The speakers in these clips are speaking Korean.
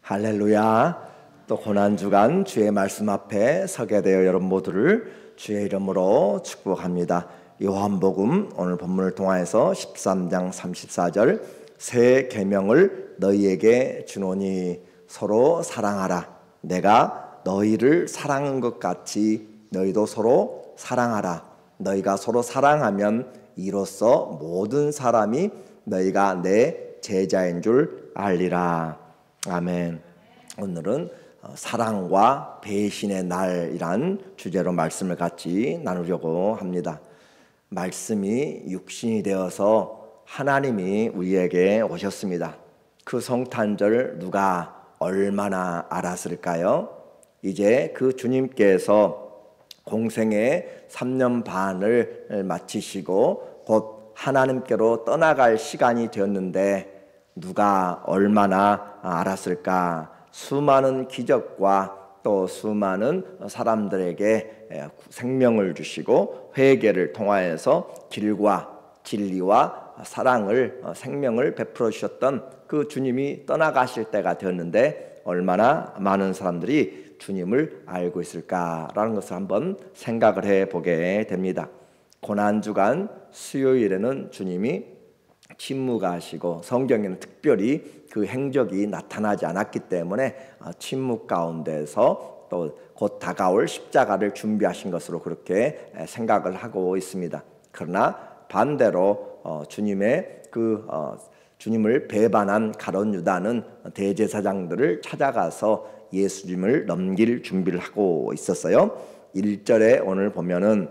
할렐루야. 또 고난주간 주의 말씀 앞에 서게 되어 여러분 모두를 주의 이름으로 축복합니다. 요한복음 오늘 본문을 통하여서 13장 34절 새 계명을 너희에게 주노니 서로 사랑하라. 내가 너희를 사랑한 것 같이 너희도 서로 사랑하라. 너희가 서로 사랑하면 이로써 모든 사람이 너희가 내 제자인 줄 알리라. 아멘. 오늘은 사랑과 배신의 날이란 주제로 말씀을 같이 나누려고 합니다. 말씀이 육신이 되어서 하나님이 우리에게 오셨습니다. 그 성탄절 누가 얼마나 알았을까요? 이제 그 주님께서 공생의 3년 반을 마치시고 곧 하나님께로 떠나갈 시간이 되었는데 누가 얼마나 알았을까? 수많은 기적과 또 수많은 사람들에게 생명을 주시고 회개를 통하여서 길과 진리와 사랑을 생명을 베풀어 주셨던 그 주님이 떠나가실 때가 되었는데 얼마나 많은 사람들이 주님을 알고 있을까라는 것을 한번 생각을 해보게 됩니다. 고난주간 수요일에는 주님이 침묵하시고 성경에는 특별히 그 행적이 나타나지 않았기 때문에 침묵 가운데서 또 곧 다가올 십자가를 준비하신 것으로 그렇게 생각을 하고 있습니다. 그러나 반대로 주님을 배반한 가룟 유다는 대제사장들을 찾아가서 예수님을 넘길 준비를 하고 있었어요. 1절에 오늘 보면은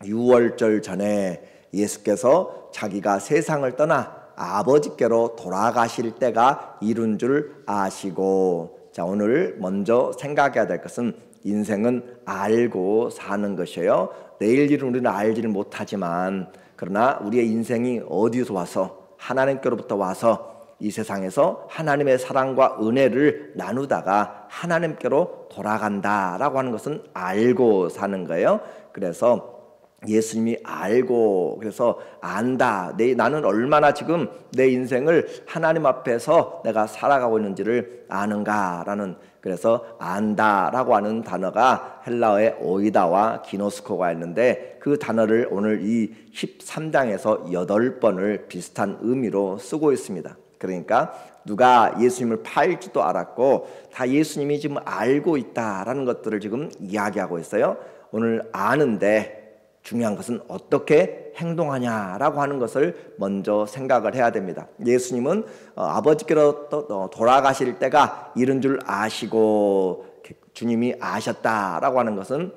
유월절 전에 예수께서 자기가 세상을 떠나 아버지께로 돌아가실 때가 이룬 줄 아시고, 자, 오늘 먼저 생각해야 될 것은 인생은 알고 사는 것이에요. 내일 일은 우리는 알지를 못하지만 그러나 우리의 인생이 어디서 와서 하나님께로부터 와서 이 세상에서 하나님의 사랑과 은혜를 나누다가 하나님께로 돌아간다라고 하는 것은 알고 사는 거예요. 그래서 예수님이 알고, 그래서 안다. 나는 얼마나 지금 내 인생을 하나님 앞에서 내가 살아가고 있는지를 아는가라는, 그래서 안다라고 하는 단어가 헬라어의 오이다와 기노스코가 있는데 그 단어를 오늘 이 13장에서 8번을 비슷한 의미로 쓰고 있습니다. 그러니까 누가 예수님을 팔지도 알았고 다 예수님이 지금 알고 있다라는 것들을 지금 이야기하고 있어요. 오늘 아는데 중요한 것은 어떻게 행동하냐라고 하는 것을 먼저 생각을 해야 됩니다. 예수님은 아버지께로 돌아가실 때가 이른 줄 아시고 주님이 아셨다라고 하는 것은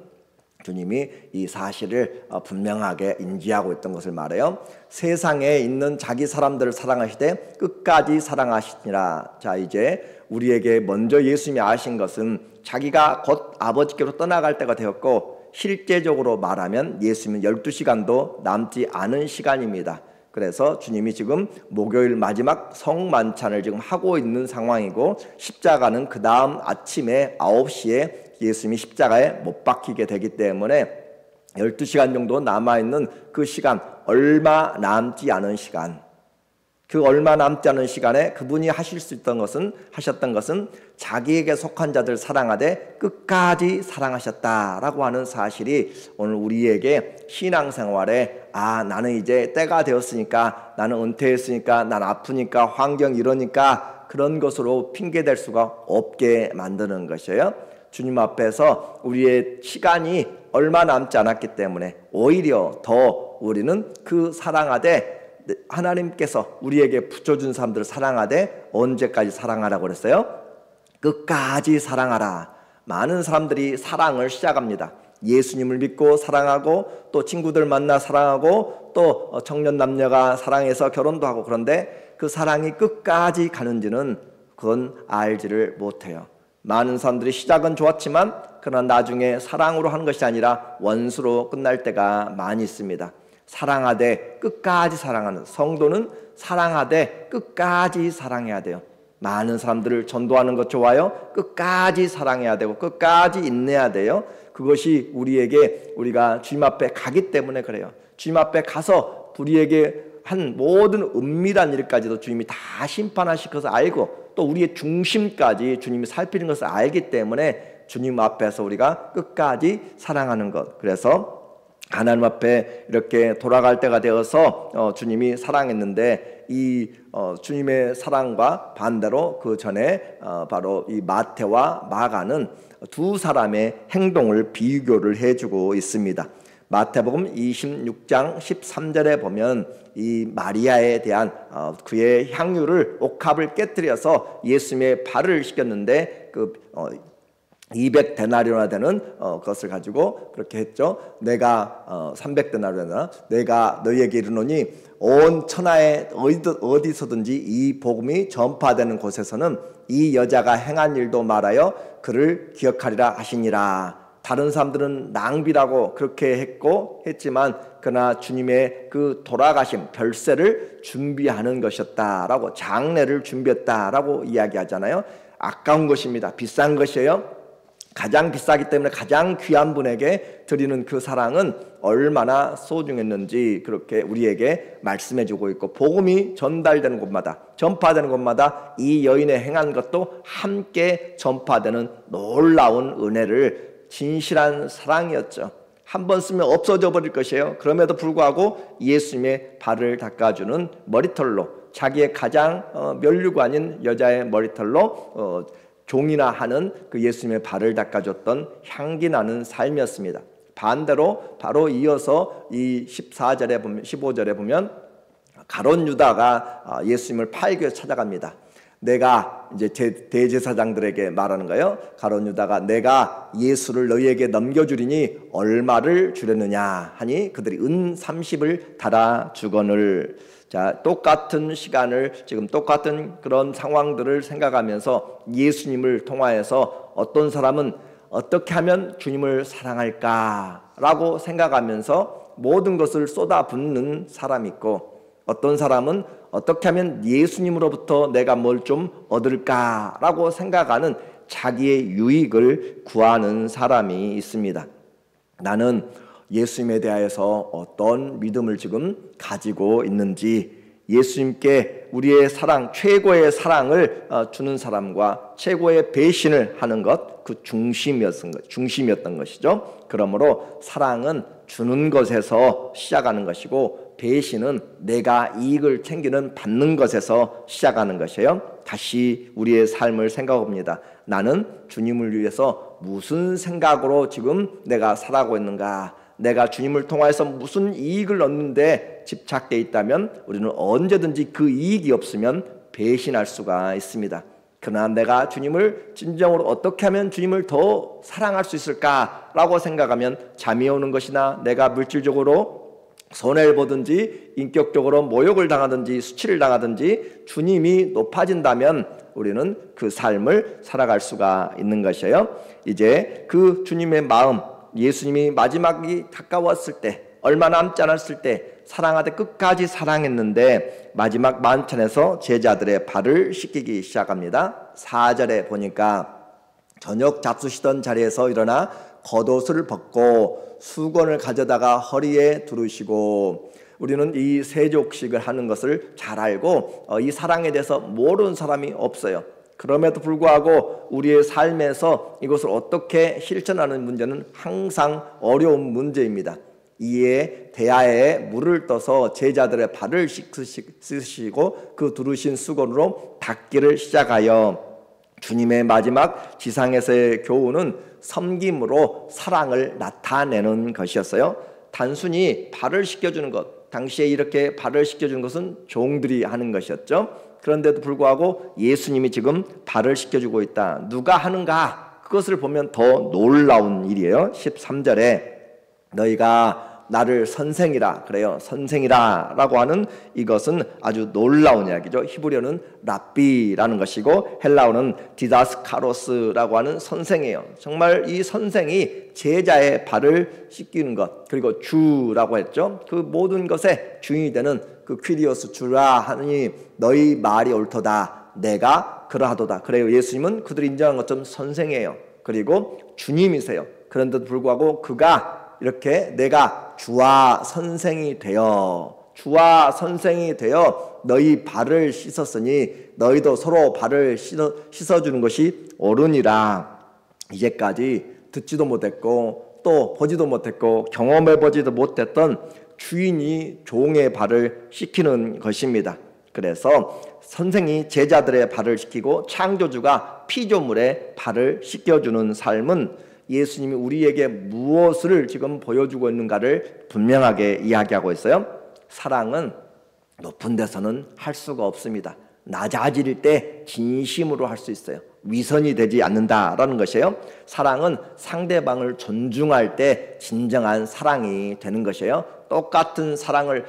주님이 이 사실을 분명하게 인지하고 있던 것을 말해요. 세상에 있는 자기 사람들을 사랑하시되 끝까지 사랑하시니라. 자, 이제 우리에게 먼저 예수님이 아신 것은 자기가 곧 아버지께로 떠나갈 때가 되었고 실제적으로 말하면 예수님은 12시간도 남지 않은 시간입니다. 그래서 주님이 지금 목요일 마지막 성만찬을 지금 하고 있는 상황이고 십자가는 그 다음 아침에 9시에 예수님이 십자가에 못 박히게 되기 때문에 12시간 정도 남아있는 그 시간, 얼마 남지 않은 시간, 그 얼마 남지 않은 시간에 그분이 하셨던 것은 자기에게 속한 자들 사랑하되 끝까지 사랑하셨다라고 하는 사실이 오늘 우리에게 신앙생활에 나는 이제 때가 되었으니까, 나는 은퇴했으니까, 난 아프니까, 환경 이러니까 그런 것으로 핑계댈 수가 없게 만드는 것이에요. 주님 앞에서 우리의 시간이 얼마 남지 않았기 때문에 오히려 더 우리는 그 사랑하되 하나님께서 우리에게 붙여준 사람들을 사랑하되 언제까지 사랑하라고 그랬어요? 끝까지 사랑하라. 많은 사람들이 사랑을 시작합니다. 예수님을 믿고 사랑하고 또 친구들 만나 사랑하고 또 청년 남녀가 사랑해서 결혼도 하고, 그런데 그 사랑이 끝까지 가는지는 그건 알지를 못해요. 많은 사람들이 시작은 좋았지만 그러나 나중에 사랑으로 하는 것이 아니라 원수로 끝날 때가 많이 있습니다. 사랑하되 끝까지 사랑하는 성도는 사랑하되 끝까지 사랑해야 돼요. 많은 사람들을 전도하는 것 좋아요. 끝까지 사랑해야 되고 끝까지 인내해야 돼요. 그것이 우리가 주님 앞에 가기 때문에 그래요. 주님 앞에 가서 우리에게 한 모든 은밀한 일까지도 주님이 다 심판하실 것을 알고 또 우리의 중심까지 주님이 살피는 것을 알기 때문에 주님 앞에서 우리가 끝까지 사랑하는 것. 그래서 하나님 앞에 이렇게 돌아갈 때가 되어서 주님이 사랑했는데 이 주님의 사랑과 반대로 그 전에 바로 이 마태와 마가는 두 사람의 행동을 비교를 해주고 있습니다. 마태복음 26장 13절에 보면 이 마리아에 대한 그의 향유를 옥합을 깨뜨려서 예수님의 발을 씻겼는데 그 200데나리오나 되는 것을 가지고 그렇게 했죠. 내가 300데나리오나 내가 너희에게 이르노니 온 천하에 어디서든지 이 복음이 전파되는 곳에서는 이 여자가 행한 일도 말하여 그를 기억하리라 하시니라. 다른 사람들은 낭비라고 그렇게 했지만 그러나 주님의 그 돌아가심 별세를 준비하는 것이었다라고, 장례를 준비했다라고 이야기하잖아요. 아까운 것입니다. 비싼 것이에요. 가장 비싸기 때문에 가장 귀한 분에게 드리는 그 사랑은 얼마나 소중했는지 그렇게 우리에게 말씀해주고 있고, 복음이 전달되는 곳마다, 전파되는 곳마다 이 여인의 행한 것도 함께 전파되는 놀라운 은혜를, 진실한 사랑이었죠. 한 번 쓰면 없어져 버릴 것이에요. 그럼에도 불구하고 예수님의 발을 닦아주는 머리털로, 자기의 가장 면류관인 여자의 머리털로 종이나 하는 그 예수님의 발을 닦아줬던 향기 나는 삶이었습니다. 반대로 바로 이어서 이 14절에 보면, 15절에 보면 가룟 유다가 예수님을 팔기 위해서 찾아갑니다. 내가 이제 대제사장들에게 말하는 거예요. 가룟 유다가 내가 예수를 너희에게 넘겨주리니 얼마를 주려느냐 하니 그들이 은 30을 달아 주거늘. 자, 똑같은 시간을, 지금 똑같은 그런 상황들을 생각하면서 예수님을 통하여서 어떤 사람은 어떻게 하면 주님을 사랑할까라고 생각하면서 모든 것을 쏟아붓는 사람이 있고, 어떤 사람은 어떻게 하면 예수님으로부터 내가 뭘 좀 얻을까라고 생각하는 자기의 유익을 구하는 사람이 있습니다. 나는 예수님에 대하여서 어떤 믿음을 지금 가지고 있는지, 예수님께 우리의 사랑, 최고의 사랑을 주는 사람과 최고의 배신을 하는 것, 그 중심이었던 것이죠. 그러므로 사랑은 주는 것에서 시작하는 것이고, 배신은 내가 이익을 챙기는 받는 것에서 시작하는 것이에요. 다시 우리의 삶을 생각해 봅니다. 나는 주님을 위해서 무슨 생각으로 지금 내가 살아가고 있는가? 내가 주님을 통해서 무슨 이익을 얻는데 집착되어 있다면 우리는 언제든지 그 이익이 없으면 배신할 수가 있습니다. 그러나 내가 주님을 진정으로 어떻게 하면 주님을 더 사랑할 수 있을까라고 생각하면 잠이 오는 것이나 내가 물질적으로 손해를 보든지 인격적으로 모욕을 당하든지 수치를 당하든지 주님이 높아진다면 우리는 그 삶을 살아갈 수가 있는 것이에요. 이제 그 주님의 마음, 예수님이 마지막이 가까웠을 때, 얼마 남지 않았을 때 사랑하되 끝까지 사랑했는데 마지막 만찬에서 제자들의 발을 씻기기 시작합니다. 4절에 보니까 저녁 잡수시던 자리에서 일어나 겉옷을 벗고 수건을 가져다가 허리에 두르시고, 우리는 이 세족식을 하는 것을 잘 알고 이 사랑에 대해서 모르는 사람이 없어요. 그럼에도 불구하고 우리의 삶에서 이것을 어떻게 실천하는 문제는 항상 어려운 문제입니다. 이에 대야에 물을 떠서 제자들의 발을 씻으시고 그 두르신 수건으로 닦기를 시작하여, 주님의 마지막 지상에서의 교훈은 섬김으로 사랑을 나타내는 것이었어요. 단순히 발을 씻겨주는 것, 당시에 이렇게 발을 씻겨주는 것은 종들이 하는 것이었죠. 그런데도 불구하고 예수님이 지금 발을 씻겨주고 있다. 누가 하는가? 그것을 보면 더 놀라운 일이에요. 13절에 너희가 나를 선생이라 그래요. 선생이라 라고 하는 이것은 아주 놀라운 이야기죠. 히브리어는 랍비라는 것이고 헬라어는 디다스카로스라고 하는 선생이에요. 정말 이 선생이 제자의 발을 씻기는 것, 그리고 주라고 했죠. 그 모든 것의 주인이 되는 그 퀴리오스, 주라 하니 너희 말이 옳도다, 내가 그러하도다. 그래요. 예수님은 그들이 인정한 것처럼 선생이에요. 그리고 주님이세요. 그런데도 불구하고 그가 이렇게 내가 주와 선생이 되어 주와 선생이 되어 너희 발을 씻었으니 너희도 서로 발을 씻어주는 것이 옳으니라. 이제까지 듣지도 못했고 또 보지도 못했고 경험해보지도 못했던 주인이 종의 발을 씻기는 것입니다. 그래서 선생이 제자들의 발을 씻기고 창조주가 피조물의 발을 씻겨주는 삶은 예수님이 우리에게 무엇을 지금 보여주고 있는가를 분명하게 이야기하고 있어요. 사랑은 높은 데서는 할 수가 없습니다. 낮아질 때 진심으로 할 수 있어요. 위선이 되지 않는다라는 것이에요. 사랑은 상대방을 존중할 때 진정한 사랑이 되는 것이에요. 똑같은 사랑을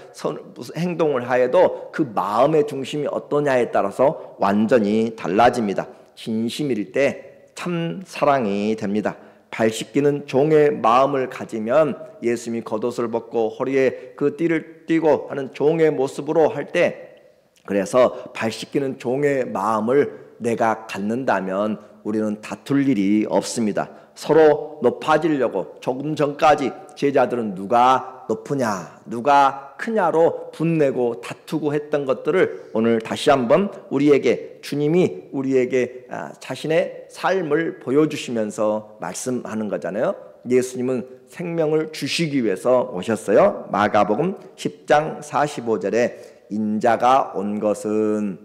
행동을 하여도 그 마음의 중심이 어떠냐에 따라서 완전히 달라집니다. 진심일 때 참 사랑이 됩니다. 발 씻기는 종의 마음을 가지면 예수님이 겉옷을 벗고 허리에 그 띠를 띠고 하는 종의 모습으로 할 때, 그래서 발 씻기는 종의 마음을 내가 갖는다면 우리는 다툴 일이 없습니다. 서로 높아지려고 조금 전까지 제자들은 누가 높으냐 누가 크냐로 분내고 다투고 했던 것들을 오늘 다시 한번 우리에게 주님이 우리에게 자신의 삶을 보여주시면서 말씀하는 거잖아요. 예수님은 생명을 주시기 위해서 오셨어요. 마가복음 10장 45절에 인자가 온 것은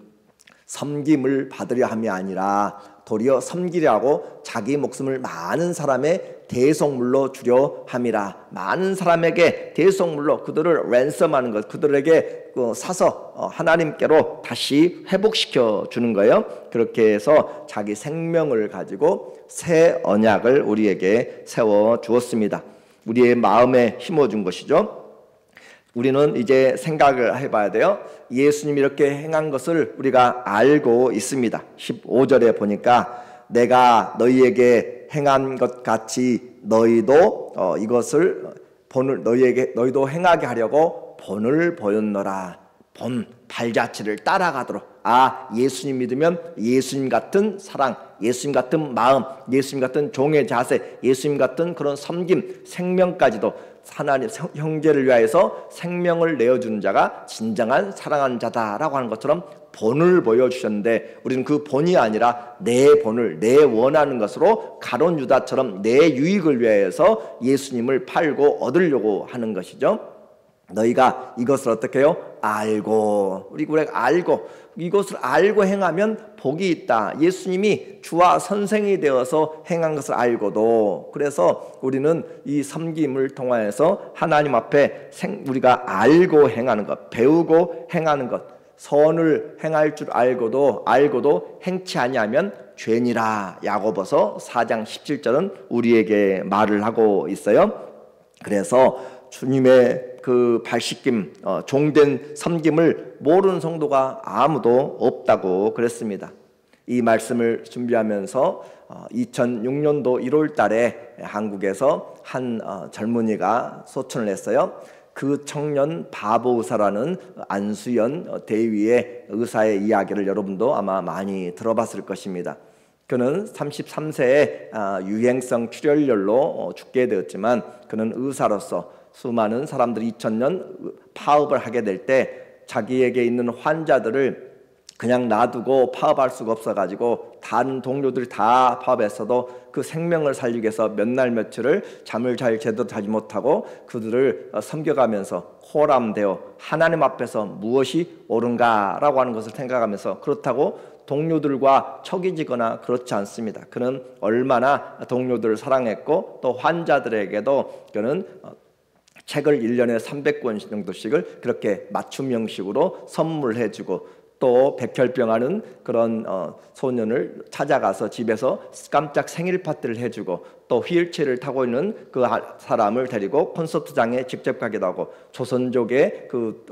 섬김을 받으려 함이 아니라 도리어 섬기려고 자기 목숨을 많은 사람의 대속물로 주려 함이라. 많은 사람에게 대속물로 그들을 랜섬하는 것, 그들에게 사서 하나님께로 다시 회복시켜 주는 거예요. 그렇게 해서 자기 생명을 가지고 새 언약을 우리에게 세워 주었습니다. 우리의 마음에 심어준 것이죠. 우리는 이제 생각을 해봐야 돼요. 예수님이 이렇게 행한 것을 우리가 알고 있습니다. 15절에 보니까 내가 너희에게 행한 것 같이 너희도 이것을 너희도 행하게 하려고 본을 보였노라. 본 발자취를 따라가도록. 예수님 믿으면 예수님 같은 사랑, 예수님 같은 마음, 예수님 같은 종의 자세, 예수님 같은 그런 섬김, 생명까지도 하나님 형제를 위하여서 생명을 내어주는 자가 진정한 사랑하는 자다라고 하는 것처럼 본을 보여주셨는데, 우리는 그 본이 아니라 내 본을 내 원하는 것으로 가룟 유다처럼 내 유익을 위하여서 예수님을 팔고 얻으려고 하는 것이죠. 너희가 이것을 어떻게 해요? 알고, 우리가 알고, 이것을 알고 행하면 복이 있다. 예수님이 주와 선생이 되어서 행한 것을 알고도, 그래서 우리는 이 섬김을 통하여서 하나님 앞에 우리가 알고 행하는 것, 배우고 행하는 것, 선을 행할 줄 알고도 행치 아니하면 죄니라. 야고보서 4장 17절은 우리에게 말을 하고 있어요. 그래서 주님의 그 발씻김, 종된 섬김을 모르는 성도가 아무도 없다고 그랬습니다. 이 말씀을 준비하면서 2006년도 1월 달에 한국에서 한 젊은이가 소천을 했어요. 그 청년 바보 의사라는 안수연 대위의 의사의 이야기를 여러분도 아마 많이 들어봤을 것입니다. 그는 33세에 유행성 출혈열로 죽게 되었지만, 그는 의사로서 수많은 사람들이 2000년 파업을 하게 될 때 자기에게 있는 환자들을 그냥 놔두고 파업할 수가 없어가지고 다른 동료들이 다 파업했어도 그 생명을 살리기 위해서 몇 날 며칠을 잠을 잘 제대로 자지 못하고 그들을 섬겨가면서 호람되어 하나님 앞에서 무엇이 옳은가라고 하는 것을 생각하면서, 그렇다고 동료들과 척이 지거나 그렇지 않습니다. 그는 얼마나 동료들을 사랑했고 또 환자들에게도 그는 책을 1년에 300권 정도씩을 그렇게 맞춤 형식으로 선물해주고, 또 백혈병하는 그런 소년을 찾아가서 집에서 깜짝 생일 파티를 해주고, 또 휠체어를 타고 있는 그 사람을 데리고 콘서트장에 직접 가기도 하고, 조선족의 그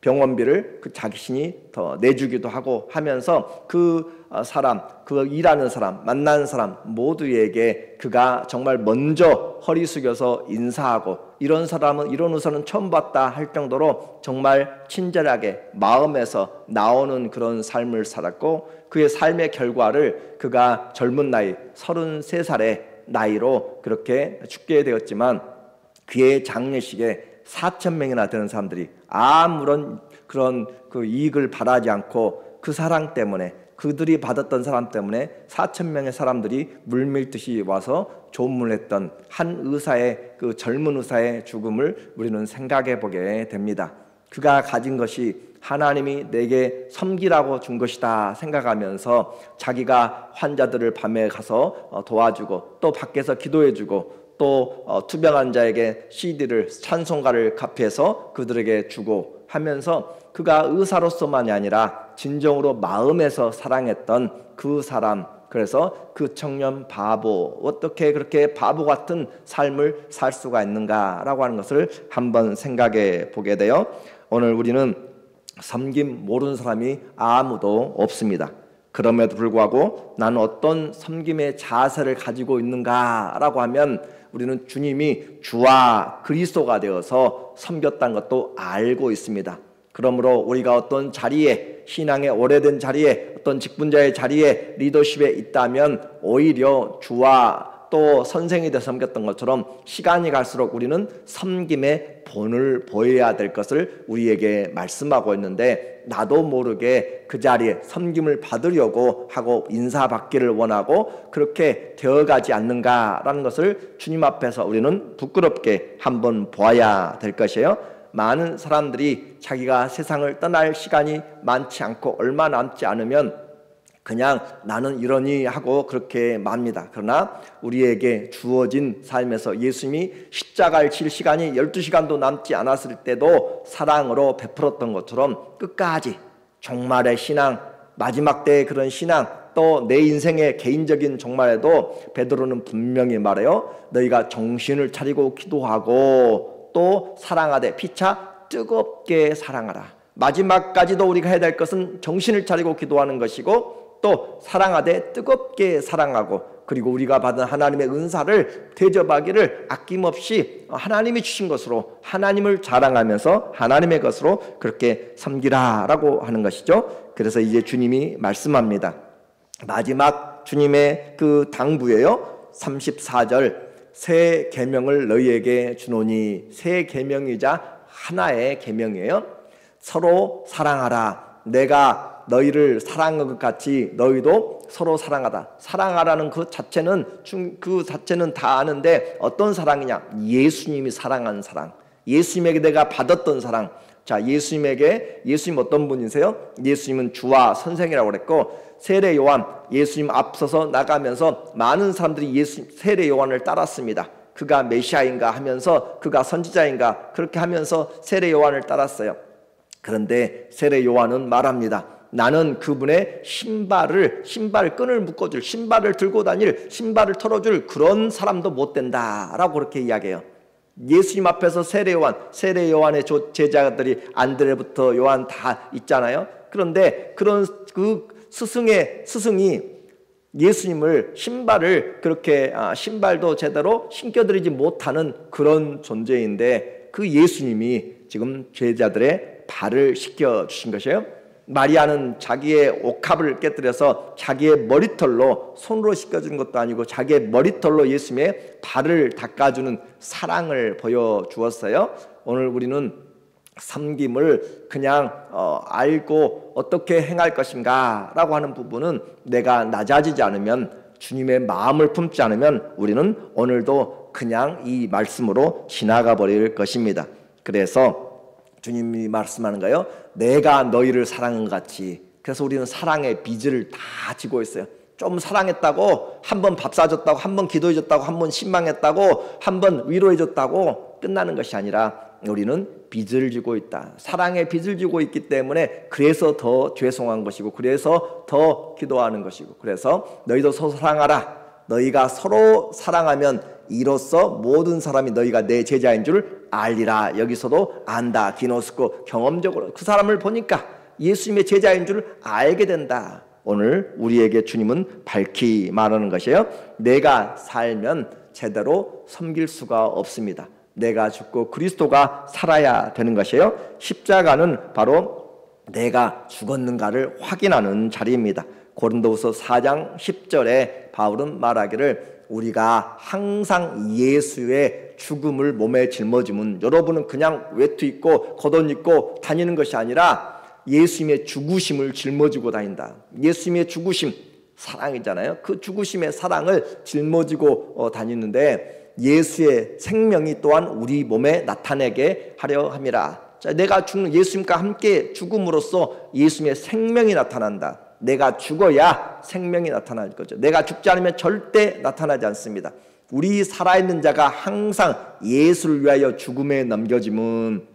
병원비를 그 자신이 더 내주기도 하고 하면서 그 사람, 그 일하는 사람, 만나는 사람 모두에게 그가 정말 먼저 허리 숙여서 인사하고, 이런 사람은, 이런 의사는 처음 봤다 할 정도로 정말 친절하게 마음에서 나오는 그런 삶을 살았고, 그의 삶의 결과를 그가 젊은 나이 33살의 나이로 그렇게 죽게 되었지만, 그의 장례식에 4,000명이나 되는 사람들이 아무런 그런 그 이익을 바라지 않고 그 사랑 때문에, 그들이 받았던 사람 때문에 4,000명의 사람들이 물밀듯이 와서 조문했던 한 의사의, 그 젊은 의사의 죽음을 우리는 생각해 보게 됩니다. 그가 가진 것이 하나님이 내게 섬기라고 준 것이다 생각하면서 자기가 환자들을 밤에 가서 도와주고, 또 밖에서 기도해주고, 또 투병한 자에게 CD를, 찬송가를 카피해서 그들에게 주고 하면서, 그가 의사로서만이 아니라 진정으로 마음에서 사랑했던 그 사람, 그래서 그 청년 바보, 어떻게 그렇게 바보 같은 삶을 살 수가 있는가라고 하는 것을 한번 생각해 보게 돼요. 오늘 우리는 섬김 모르는 사람이 아무도 없습니다. 그럼에도 불구하고 나는 어떤 섬김의 자세를 가지고 있는가라고 하면, 우리는 주님이 주와 그리스도가 되어서 섬겼다는 것도 알고 있습니다. 그러므로 우리가 어떤 자리에, 신앙의 오래된 자리에, 어떤 직분자의 자리에, 리더십에 있다면 오히려 주와 또 선생이 되어 섬겼던 것처럼 시간이 갈수록 우리는 섬김의 본을 보여야 될 것을 우리에게 말씀하고 있는데, 나도 모르게 그 자리에 섬김을 받으려고 하고 인사받기를 원하고 그렇게 되어가지 않는가라는 것을 주님 앞에서 우리는 부끄럽게 한번 보아야 될 것이에요. 많은 사람들이 자기가 세상을 떠날 시간이 많지 않고 얼마 남지 않으면 그냥 나는 이러니 하고 그렇게 맙니다. 그러나 우리에게 주어진 삶에서 예수님이 십자가를 칠 시간이 12시간도 남지 않았을 때도 사랑으로 베풀었던 것처럼 끝까지 종말의 신앙, 마지막 때의 그런 신앙, 또 내 인생의 개인적인 종말에도 베드로는 분명히 말해요. 너희가 정신을 차리고 기도하고 또 사랑하되 피차 뜨겁게 사랑하라. 마지막까지도 우리가 해야 될 것은 정신을 차리고 기도하는 것이고, 또 사랑하되 뜨겁게 사랑하고, 그리고 우리가 받은 하나님의 은사를 대접하기를 아낌없이 하나님이 주신 것으로 하나님을 자랑하면서 하나님의 것으로 그렇게 섬기라라고 하는 것이죠. 그래서 이제 주님이 말씀합니다. 마지막 주님의 그 당부예요. 34절, 새 계명을 너희에게 주노니, 새 계명이자 하나의 계명이에요. 서로 사랑하라. 내가 너희를 사랑한 것 같이 너희도 서로 사랑하다. 사랑하라는 그 자체는 다 아는데 어떤 사랑이냐? 예수님이 사랑한 사랑, 예수님에게 내가 받았던 사랑. 자, 예수님 어떤 분이세요? 예수님은 주와 선생이라고 그랬고, 세례 요한, 예수님 앞서서 나가면서 많은 사람들이 세례 요한을 따랐습니다. 그가 메시아인가 하면서, 그가 선지자인가 그렇게 하면서 세례 요한을 따랐어요. 그런데 세례 요한은 말합니다. 나는 그분의 신발끈을 묶어줄, 신발을 들고 다닐, 신발을 털어줄 그런 사람도 못 된다라고 그렇게 이야기해요. 예수님 앞에서 세례 요한의 제자들이 안드레부터 요한 다 있잖아요. 그런데 그런 그 스승이 예수님을 신발도 제대로 신겨드리지 못하는 그런 존재인데, 그 예수님이 지금 제자들의 발을 씻겨주신 것이에요. 마리아는 자기의 옥합을 깨뜨려서 자기의 머리털로, 손으로 씻겨주는 것도 아니고 자기의 머리털로 예수님의 발을 닦아주는 사랑을 보여주었어요. 오늘 우리는 섬김을 그냥 알고 어떻게 행할 것인가 라고 하는 부분은, 내가 낮아지지 않으면, 주님의 마음을 품지 않으면 우리는 오늘도 그냥 이 말씀으로 지나가 버릴 것입니다. 그래서 주님이 말씀하는 거예요. 내가 너희를 사랑한 것 같이. 그래서 우리는 사랑의 빚을 다 지고 있어요. 좀 사랑했다고, 한번 밥 사줬다고, 한번 기도해줬다고, 한번 신방했다고, 한번 위로해줬다고 끝나는 것이 아니라 우리는 빚을 지고 있다. 사랑의 빚을 지고 있기 때문에 그래서 더 죄송한 것이고, 그래서 더 기도하는 것이고, 그래서 너희도 서로 사랑하라. 너희가 서로 사랑하면 이로써 모든 사람이 너희가 내 제자인 줄 알리라. 여기서도 안다, 기노스코, 경험적으로 그 사람을 보니까 예수님의 제자인 줄 알게 된다. 오늘 우리에게 주님은 밝히 말하는 것이에요. 내가 살면 제대로 섬길 수가 없습니다. 내가 죽고 그리스도가 살아야 되는 것이에요. 십자가는 바로 내가 죽었는가를 확인하는 자리입니다. 고린도후서 4장 10절에 바울은 말하기를 우리가 항상 예수의 죽음을 몸에 짊어지면 여러분은 그냥 외투 입고 겉옷 입고 다니는 것이 아니라 예수님의 죽으심을 짊어지고 다닌다. 예수님의 죽으심, 사랑이잖아요. 그 죽으심의 사랑을 짊어지고 다니는데 예수의 생명이 또한 우리 몸에 나타내게 하려 함이라. 자, 내가 죽는 예수님과 함께 죽음으로써 예수님의 생명이 나타난다. 내가 죽어야 생명이 나타날 거죠. 내가 죽지 않으면 절대 나타나지 않습니다. 우리 살아있는 자가 항상 예수를 위하여 죽음에 넘겨지면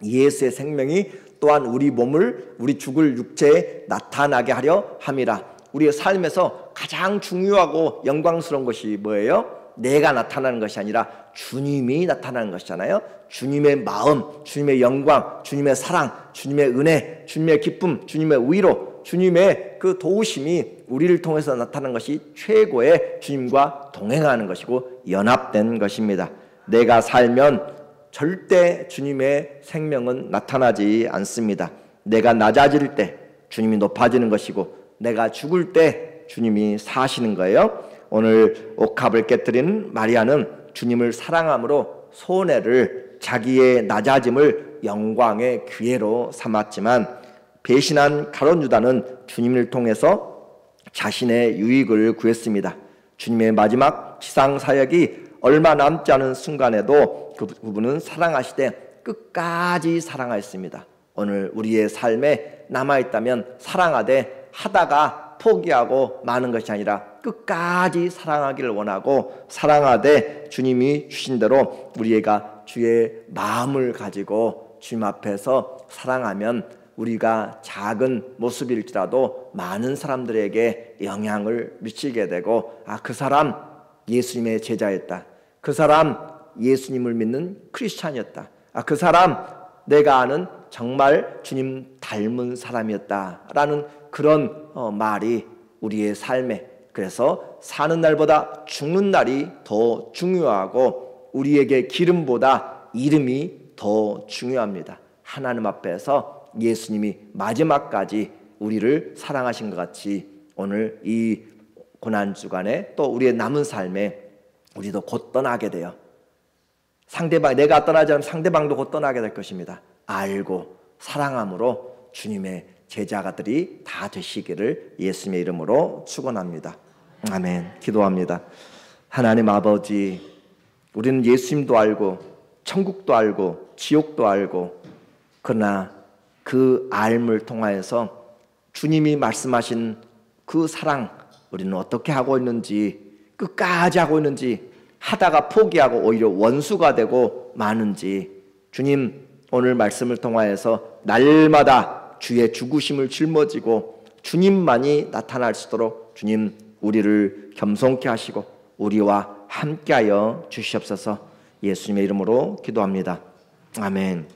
예수의 생명이 또한 우리 몸을, 우리 죽을 육체에 나타나게 하려 함이라. 우리의 삶에서 가장 중요하고 영광스러운 것이 뭐예요? 내가 나타나는 것이 아니라 주님이 나타나는 것이잖아요. 주님의 마음, 주님의 영광, 주님의 사랑, 주님의 은혜, 주님의 기쁨, 주님의 위로, 주님의 그 도우심이 우리를 통해서 나타나는 것이 최고의 주님과 동행하는 것이고 연합된 것입니다. 내가 살면 절대 주님의 생명은 나타나지 않습니다. 내가 낮아질 때 주님이 높아지는 것이고 내가 죽을 때 주님이 사시는 거예요. 오늘 옥합을 깨뜨린 마리아는 주님을 사랑함으로 손해를, 자기의 낮아짐을 영광의 기회로 삼았지만 배신한 가룟 유다는 주님을 통해서 자신의 유익을 구했습니다. 주님의 마지막 지상 사역이 얼마 남지 않은 순간에도 그분은 사랑하시되 끝까지 사랑하였습니다. 오늘 우리의 삶에 남아있다면 사랑하되 하다가 포기하고 마는 것이 아니라 끝까지 사랑하기를 원하고 사랑하되 주님이 주신 대로 우리가 주의 마음을 가지고 주님 앞에서 사랑하면 우리가 작은 모습일지라도 많은 사람들에게 영향을 미치게 되고 그 사람 예수님의 제자였다. 그 사람 예수님을 믿는 크리스찬이었다. 그 사람 내가 아는 정말 주님 닮은 사람이었다라는 그런 말이 우리의 삶에, 그래서 사는 날보다 죽는 날이 더 중요하고 우리에게 기름보다 이름이 더 중요합니다. 하나님 앞에서 예수님이 마지막까지 우리를 사랑하신 것 같이 오늘 이 고난주간에 또 우리의 남은 삶에 우리도 곧 떠나게 돼요. 상대방, 내가 떠나지 않으면 상대방도 곧 떠나게 될 것입니다. 알고 사랑함으로 주님의 제자가들이 다 되시기를 예수님의 이름으로 축원합니다. 아멘. 기도합니다. 하나님 아버지, 우리는 예수님도 알고 천국도 알고 지옥도 알고, 그러나 그 알을 통하여서 주님이 말씀하신 그 사랑 우리는 어떻게 하고 있는지, 끝까지 하고 있는지, 하다가 포기하고 오히려 원수가 되고 마는지, 주님 오늘 말씀을 통하여서 날마다 주의 죽으심을 짊어지고 주님만이 나타날 수 있도록 주님 우리를 겸손케 하시고 우리와 함께하여 주시옵소서. 예수님의 이름으로 기도합니다. 아멘.